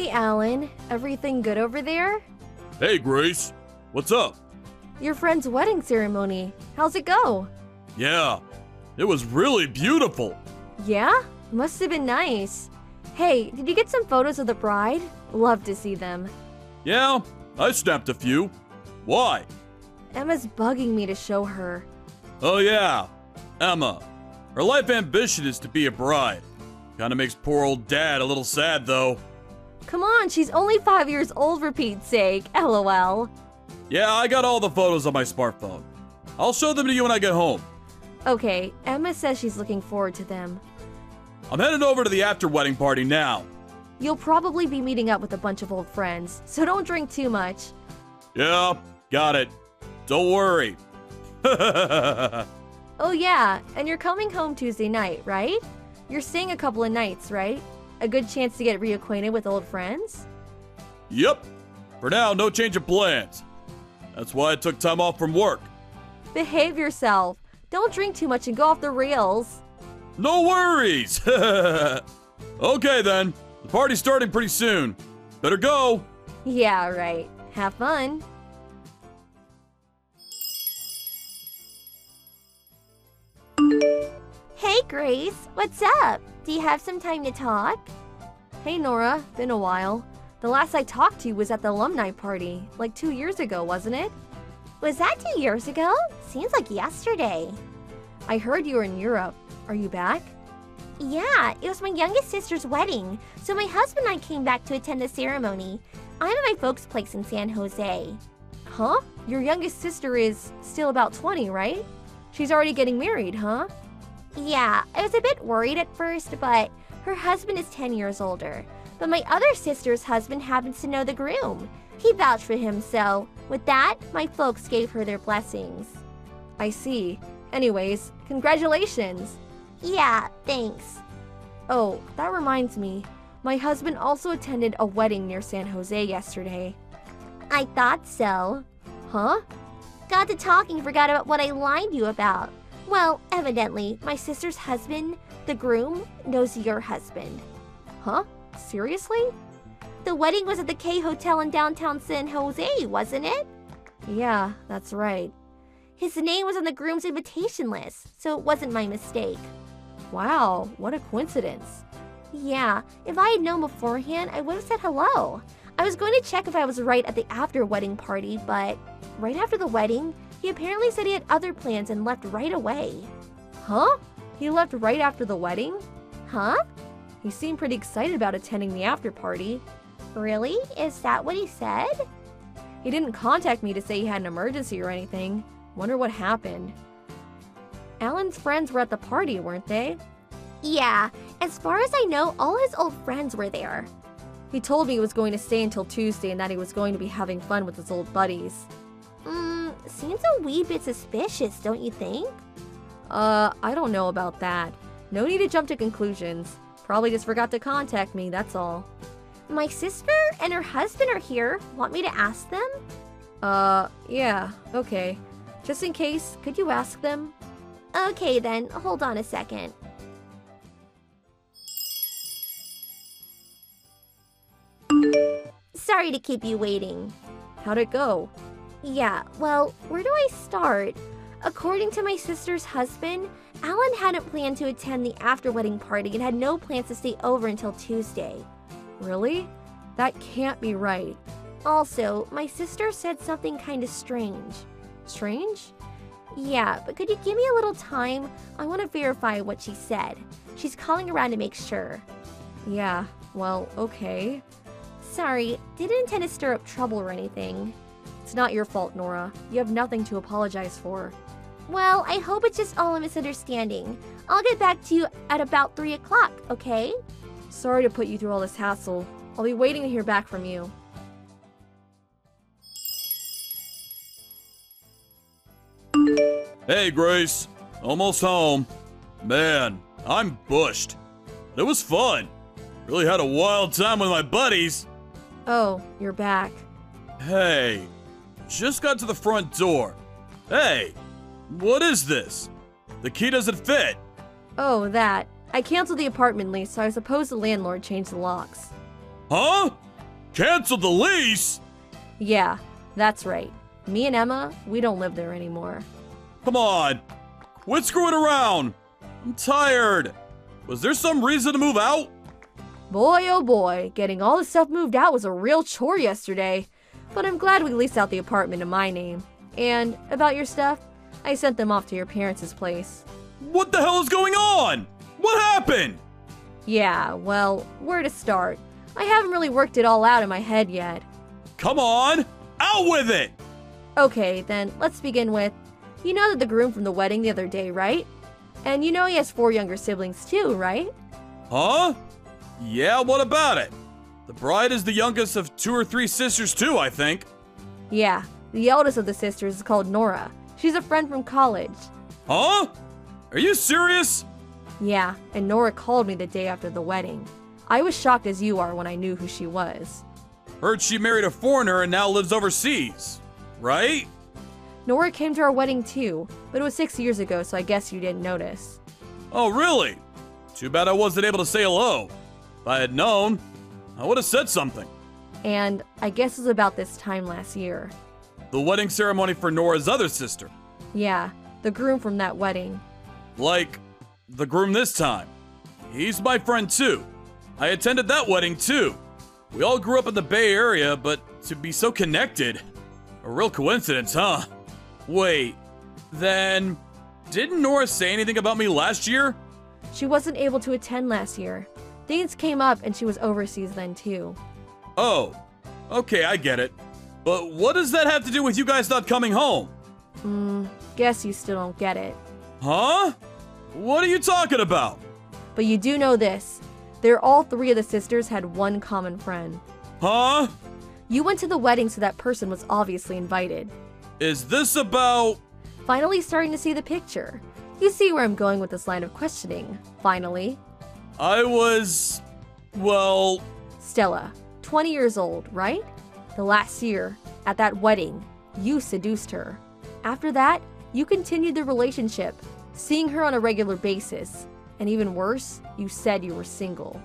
Hey, Alan. Everything good over there? Hey, Grace. What's up? Your friend's wedding ceremony. How's it go? Yeah, it was really beautiful. Yeah? Must have been nice. Hey, did you get some photos of the bride? Love to see them. Yeah, I snapped a few. Why? Emma's bugging me to show her. Oh yeah, Emma. Her life ambition is to be a bride. Kinda makes poor old dad a little sad though. Come on, she's only 5 years old for Pete's sake. LOL. Yeah, I got all the photos on my smartphone. I'll show them to you when I get home. Okay, Emma says she's looking forward to them. I'm headed over to the after-wedding party now. You'll probably be meeting up with a bunch of old friends, so don't drink too much. Yeah, got it. Don't worry. Oh yeah, and you're coming home Tuesday night, right? You're staying a couple of nights, right? A good chance to get reacquainted with old friends? Yep. For now, no change of plans. That's why I took time off from work. Behave yourself. Don't drink too much and go off the rails. No worries! Okay then, the party's starting pretty soon. Better go! Yeah, right. Have fun. Hey Grace, what's up? Do you have some time to talk? Hey Nora, been a while. The last I talked to you was at the alumni party, like 2 years ago, wasn't it? Was that 2 years ago? Seems like yesterday. I heard you were in Europe. Are you back? Yeah, it was my youngest sister's wedding, so my husband and I came back to attend the ceremony. I'm at my folks' place in San Jose. Huh? Your youngest sister is still about 20, right? She's already getting married, huh? Yeah, I was a bit worried at first, but her husband is 10 years older. But my other sister's husband happens to know the groom. He vouched for him, so with that, my folks gave her their blessings. I see. Anyways, congratulations. Yeah, thanks. Oh, that reminds me. My husband also attended a wedding near San Jose yesterday. I thought so. Huh? Got to talking, forgot about what I lied to you about. Well, evidently, my sister's husband, the groom, knows your husband. Huh? Seriously? The wedding was at the K Hotel in downtown San Jose, wasn't it? Yeah, that's right. His name was on the groom's invitation list, so it wasn't my mistake. Wow, what a coincidence. Yeah, if I had known beforehand, I would have said hello. I was going to check if I was right at the after-wedding party, but right after the wedding, he apparently said he had other plans and left right away. Huh? He left right after the wedding? Huh? He seemed pretty excited about attending the after party. Really? Is that what he said? He didn't contact me to say he had an emergency or anything. Wonder what happened. Alan's friends were at the party, weren't they? Yeah, as far as I know, all his old friends were there. He told me he was going to stay until Tuesday and that he was going to be having fun with his old buddies. Seems a wee bit suspicious, don't you think? I don't know about that. No need to jump to conclusions. Probably just forgot to contact me, that's all. My sister and her husband are here. Want me to ask them? Yeah, okay. Just in case, could you ask them? Okay then, hold on a second. Sorry to keep you waiting. How'd it go? Yeah, well, where do I start? According to my sister's husband, Alan hadn't planned to attend the after-wedding party and had no plans to stay over until Tuesday. Really? That can't be right. Also, my sister said something kind of strange. Strange? Yeah, but could you give me a little time? I want to verify what she said. She's calling around to make sure. Yeah, well, okay. Sorry, didn't intend to stir up trouble or anything. It's not your fault, Nora. You have nothing to apologize for. Well, I hope it's just all a misunderstanding. I'll get back to you at about 3 o'clock, okay? Sorry to put you through all this hassle. I'll be waiting to hear back from you. Hey, Grace. Almost home. Man, I'm bushed. It was fun. Really had a wild time with my buddies. Oh, you're back. Hey, just got to the front door. Hey, what is this? The key doesn't fit. Oh, that. I canceled the apartment lease, so I suppose the landlord changed the locks. Huh? Canceled the lease? Yeah, that's right. Me and Emma, we don't live there anymore. Come on. Quit screwing around. I'm tired. Was there some reason to move out? Boy, oh boy, getting all the stuff moved out was a real chore yesterday. But I'm glad we leased out the apartment in my name. And about your stuff, I sent them off to your parents' place. What the hell is going on? What happened? Yeah, well, where to start? I haven't really worked it all out in my head yet. Come on, out with it! Okay, then let's begin with, you know that the groom from the wedding the other day, right? And you know he has 4 younger siblings too, right? Huh? Yeah, what about it? The bride is the youngest of 2 or 3 sisters too, I think. Yeah, the eldest of the sisters is called Nora. She's a friend from college. Huh? Are you serious? Yeah, and Nora called me the day after the wedding. I was shocked as you are when I knew who she was. Heard she married a foreigner and now lives overseas, right? Nora came to our wedding too, but it was 6 years ago, so I guess you didn't notice. Oh, really? Too bad I wasn't able to say hello. If I had known, I would have said something. And I guess it was about this time last year. The wedding ceremony for Nora's other sister. Yeah, the groom from that wedding. Like, the groom this time. He's my friend too. I attended that wedding too. We all grew up in the Bay Area, but to be so connected. A real coincidence, huh? Wait, then didn't Nora say anything about me last year? She wasn't able to attend last year. Things came up and she was overseas then too. Oh, okay, I get it. But what does that have to do with you guys not coming home? Guess you still don't get it. Huh? What are you talking about? But you do know this. All 3 of the sisters had one common friend. Huh? You went to the wedding, so that person was obviously invited. Is this about... Finally starting to see the picture. You see where I'm going with this line of questioning. Finally. I was... well... Stella, 20 years old, right? The last year, at that wedding, you seduced her. After that, you continued the relationship, seeing her on a regular basis. And even worse, you said you were single.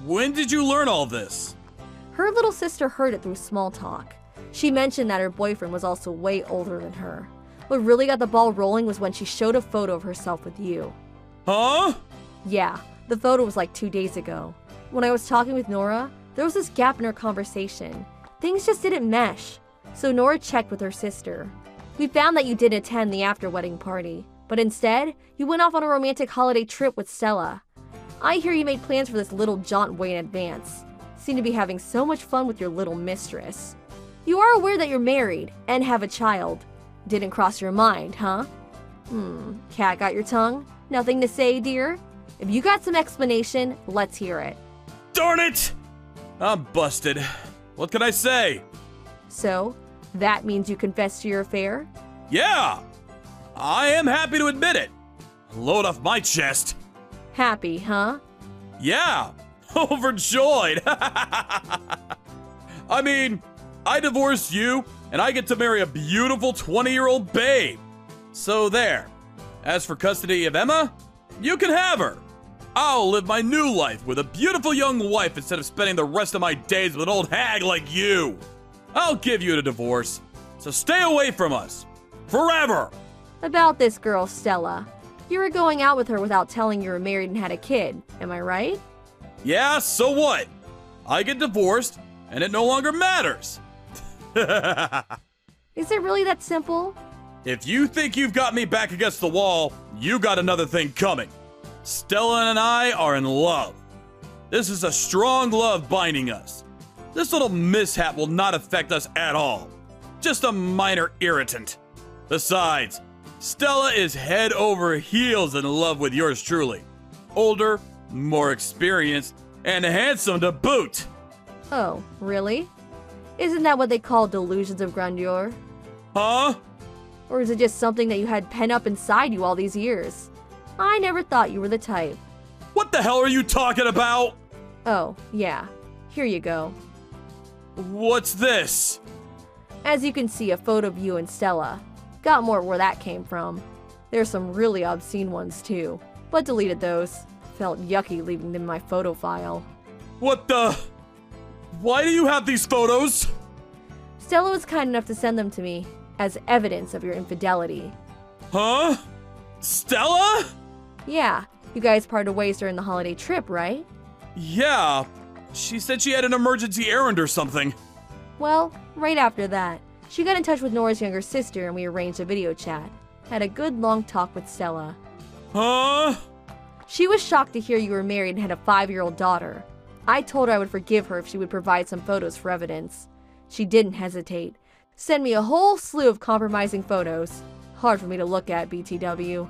When did you learn all this? Her little sister heard it through small talk. She mentioned that her boyfriend was also way older than her. What really got the ball rolling was when she showed a photo of herself with you. Huh? Yeah, the photo was like 2 days ago. When I was talking with Nora, there was this gap in our conversation. Things just didn't mesh. So Nora checked with her sister. We found that you didn't attend the after-wedding party, but instead, you went off on a romantic holiday trip with Stella. I hear you made plans for this little jaunt way in advance. Seem to be having so much fun with your little mistress. You are aware that you're married and have a child. Didn't cross your mind, huh? Cat got your tongue? Nothing to say, dear? If you got some explanation, let's hear it. Darn it! I'm busted. What can I say? So, that means you confessed to your affair? Yeah! I am happy to admit it. Load off my chest. Happy, huh? Yeah! Overjoyed! I mean, I divorced you, and I get to marry a beautiful 20-year-old babe. So there. As for custody of Emma, you can have her. I'll live my new life with a beautiful young wife instead of spending the rest of my days with an old hag like you. I'll give you a divorce, so stay away from us. Forever! About this girl, Stella. You were going out with her without telling you were married and had a kid, am I right? Yeah, so what? I get divorced, and it no longer matters. Is it really that simple? If you think you've got me back against the wall, you got another thing coming. Stella and I are in love. This is a strong love binding us. This little mishap will not affect us at all. Just a minor irritant. Besides, Stella is head over heels in love with yours truly. Older, more experienced, and handsome to boot. Oh, really? Isn't that what they call delusions of grandeur? Huh? Or is it just something that you had pent up inside you all these years? I never thought you were the type. What the hell are you talking about? Oh, yeah. Here you go. What's this? As you can see, a photo of you and Stella. Got more where that came from. There's some really obscene ones too, but deleted those. Felt yucky leaving them in my photo file. What the? Why do you have these photos? Stella was kind enough to send them to me as evidence of your infidelity. Huh? Stella? Yeah, you guys parted ways during the holiday trip, right? Yeah. She said she had an emergency errand or something. Well, right after that, she got in touch with Nora's younger sister and we arranged a video chat. Had a good long talk with Stella. Huh? She was shocked to hear you were married and had a 5-year-old daughter. I told her I would forgive her if she would provide some photos for evidence. She didn't hesitate. Sent me a whole slew of compromising photos. Hard for me to look at, BTW.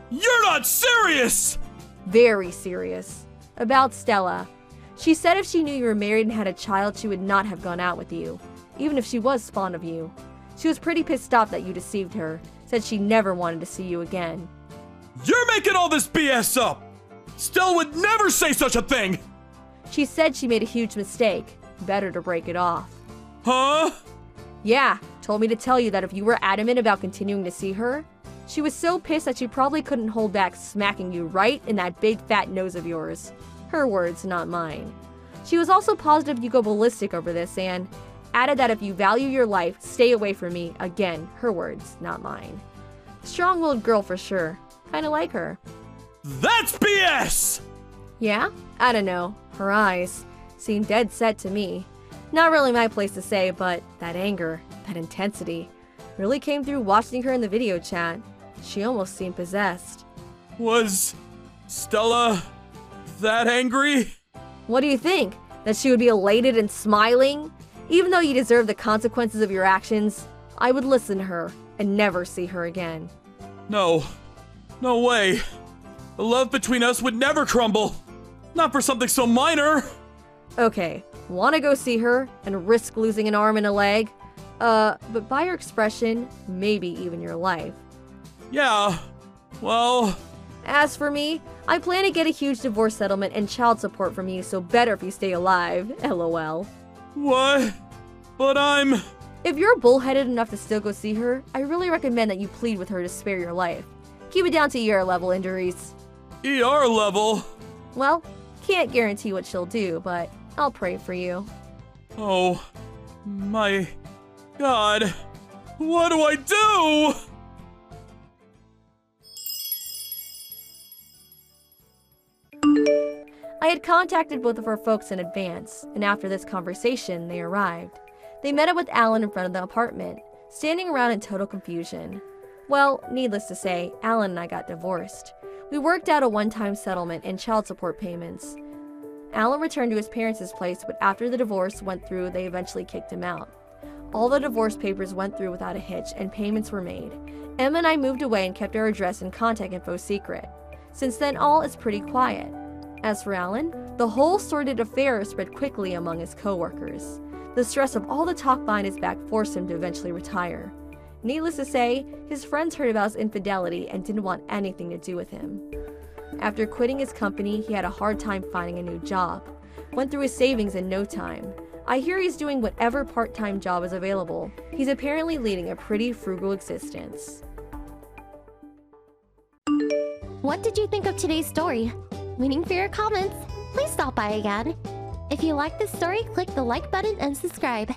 You're not serious! Very serious. About Stella. She said if she knew you were married and had a child, she would not have gone out with you, even if she was fond of you. She was pretty pissed off that you deceived her, said she never wanted to see you again. You're making all this BS up! Stella would never say such a thing! She said she made a huge mistake. Better to break it off. Huh? Yeah, told me to tell you that if you were adamant about continuing to see her, she was so pissed that she probably couldn't hold back smacking you right in that big fat nose of yours. Her words, not mine. She was also positive you go ballistic over this and added that if you value your life, stay away from me. Again, her words, not mine. Strong-willed girl for sure. Kinda like her. That's BS! Yeah? I don't know. Her eyes seemed dead set to me. Not really my place to say, but that anger, that intensity, really came through watching her in the video chat. She almost seemed possessed. Was Stella that angry? What do you think? That she would be elated and smiling? Even though you deserve the consequences of your actions, I would listen to her and never see her again. No. No way. The love between us would never crumble. Not for something so minor. Okay, wanna go see her and risk losing an arm and a leg? But by your expression, maybe even your life. Yeah, well... As for me, I plan to get a huge divorce settlement and child support from you, so better if you stay alive, LOL. What? But I'm... If you're bullheaded enough to still go see her, I really recommend that you plead with her to spare your life. Keep it down to ER level injuries. ER level? Well, can't guarantee what she'll do, but I'll pray for you. Oh, my God. What do I do? I had contacted both of her folks in advance, and after this conversation, they arrived. They met up with Alan in front of the apartment, standing around in total confusion. Well, needless to say, Alan and I got divorced. We worked out a one-time settlement and child support payments. Alan returned to his parents' place, but after the divorce went through, they eventually kicked him out. All the divorce papers went through without a hitch, and payments were made. Emma and I moved away and kept our address and contact info secret. Since then, all is pretty quiet. As for Alan, the whole sordid affair spread quickly among his co-workers. The stress of all the talk behind his back forced him to eventually retire. Needless to say, his friends heard about his infidelity and didn't want anything to do with him. After quitting his company, he had a hard time finding a new job. Went through his savings in no time. I hear he's doing whatever part-time job is available. He's apparently leading a pretty frugal existence. What did you think of today's story? Waiting for your comments. Please stop by again. If you like this story, click the like button and subscribe.